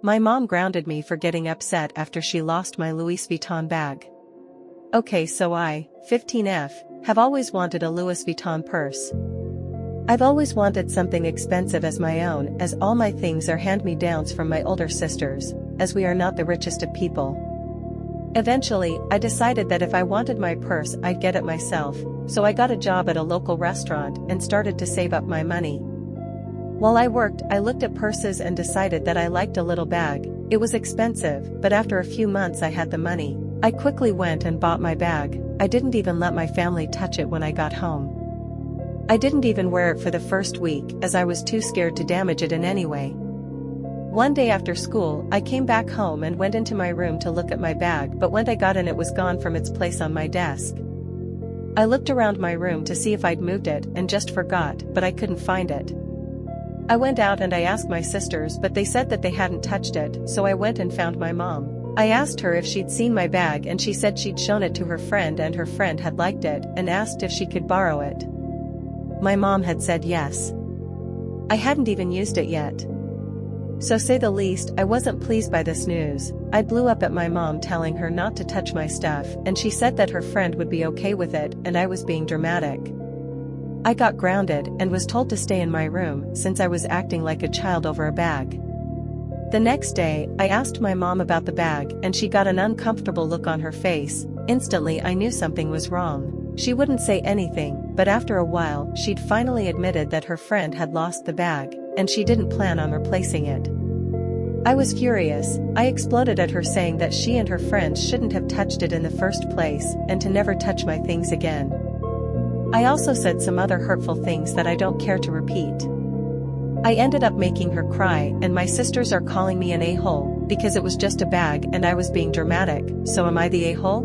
My mom grounded me for getting upset after she lost my Louis Vuitton bag. Okay, so I, 15F, have always wanted a Louis Vuitton purse. I've always wanted something expensive as my own, as all my things are hand-me-downs from my older sisters, as we are not the richest of people. Eventually, I decided that if I wanted my purse I'd get it myself, so I got a job at a local restaurant and started to save up my money. While I worked, I looked at purses and decided that I liked a little bag. It was expensive, but after a few months I had the money. I quickly went and bought my bag. I didn't even let my family touch it when I got home. I didn't even wear it for the first week, as I was too scared to damage it in any way. One day after school, I came back home and went into my room to look at my bag, but when I got in it was gone from its place on my desk. I looked around my room to see if I'd moved it and just forgot, but I couldn't find it. I went out and I asked my sisters, but they said that they hadn't touched it, so I went and found my mom. I asked her if she'd seen my bag and she said she'd shown it to her friend and her friend had liked it and asked if she could borrow it. My mom had said yes. I hadn't even used it yet. So say the least, I wasn't pleased by this news. I blew up at my mom telling her not to touch my stuff, and she said that her friend would be okay with it and I was being dramatic. I got grounded and was told to stay in my room since I was acting like a child over a bag. The next day, I asked my mom about the bag and she got an uncomfortable look on her face. Instantly I knew something was wrong. She wouldn't say anything, but after a while she'd finally admitted that her friend had lost the bag, and she didn't plan on replacing it. I was furious. I exploded at her saying that she and her friends shouldn't have touched it in the first place and to never touch my things again. I also said some other hurtful things that I don't care to repeat. I ended up making her cry, and my sisters are calling me an a-hole because it was just a bag and I was being dramatic. So am I the a-hole?